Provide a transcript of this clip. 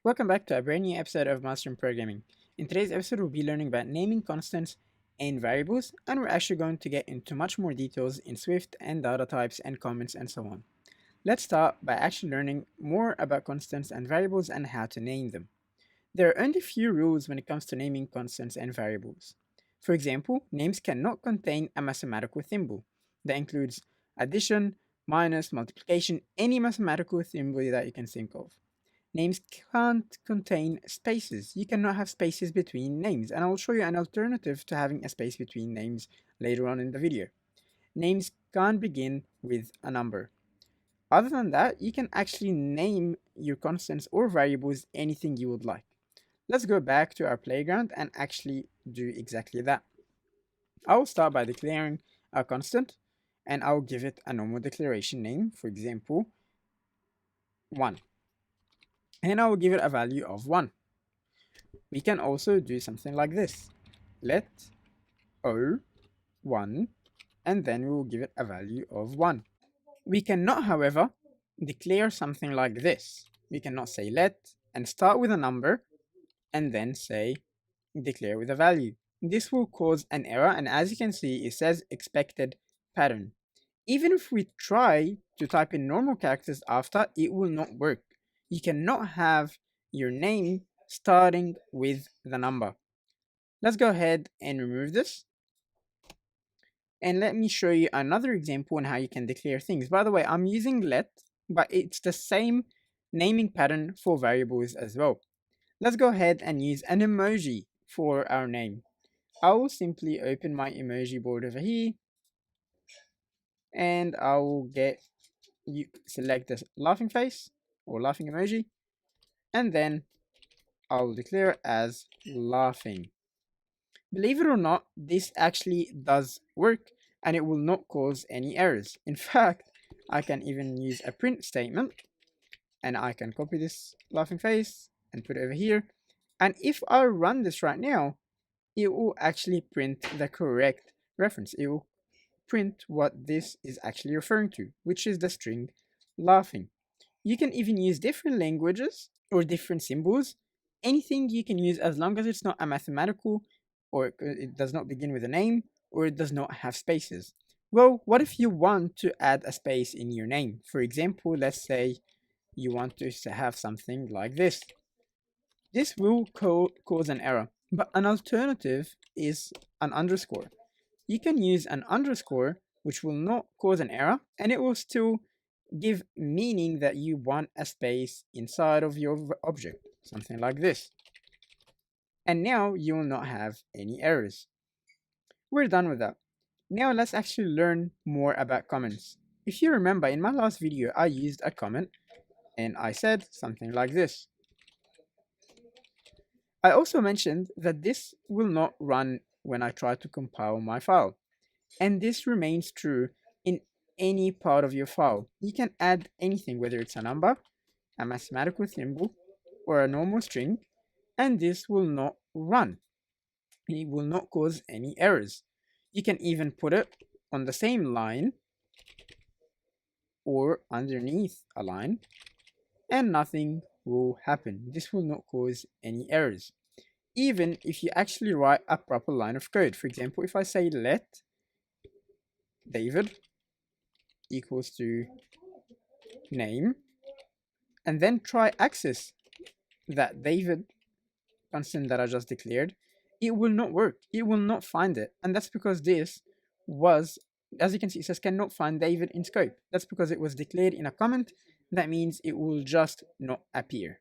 Welcome back to a brand new episode of Mastering Programming. In today's episode, we'll be learning about naming constants and variables, and we're actually going to get into much more details in Swift and data types and comments and so on. Let's start by actually learning more about constants and variables and how to name them. There are only few rules when it comes to naming constants and variables. For example, names cannot contain a mathematical symbol. That includes addition, minus, multiplication, any mathematical symbol that you can think of. Names can't contain spaces. You cannot have spaces between names, and I will show you an alternative to having a space between names later on in the video. Names can't begin with a number. Other than that, you can actually name your constants or variables anything you would like. Let's go back to our playground and actually do exactly that. I will start by declaring a constant, and I will give it a normal declaration name, for example, 1. And I will give it a value of 1. We can also do something like this. Let O1, and then we will give it a value of 1. We cannot, however, declare something like this. We cannot say let and start with a number and then say declare with a value. This will cause an error, and as you can see, it says expected pattern. Even if we try to type in normal characters after, it will not work. You cannot have your name starting with the number. Let's go ahead and remove this. And let me show you another example on how you can declare things. By the way, I'm using let, but it's the same naming pattern for variables as well. Let's go ahead and use an emoji for our name. I will simply open my emoji board over here, and I will select the laughing face or laughing emoji, and then I will declare it as laughing. Believe it or not, this actually does work, and it will not cause any errors. In fact, I can even use a print statement, and I can copy this laughing face and put it over here. And if I run this right now, it will actually print the correct reference. It will print what this is actually referring to, which is the string laughing. You can even use different languages or different symbols. Anything you can use as long as it's not a mathematical, or it does not begin with a name, or it does not have spaces. Well, what if you want to add a space in your name? For example, let's say you want to have something like this. This will cause an error, but an alternative is an underscore. You can use an underscore, which will not cause an error, and it will still give meaning that you want a space inside of your object, something like this. And now you will not have any errors. We're done with that. Now let's actually learn more about comments. If you remember, in my last video, I used a comment and I said something like this. I also mentioned that this will not run when I try to compile my file. And this remains true in any part of your file. You can add anything, whether it's a number, a mathematical symbol, or a normal string, and this will not run. It will not cause any errors. You can even put it on the same line or underneath a line, and nothing will happen. This will not cause any errors. Even if you actually write a proper line of code. For example, if I say let David equals to name, and then try access that David constant that I just declared, it will not work. It will not find it. And that's because this was, as you can see, it says cannot find David in scope. That's because it was declared in a comment. That means it will just not appear.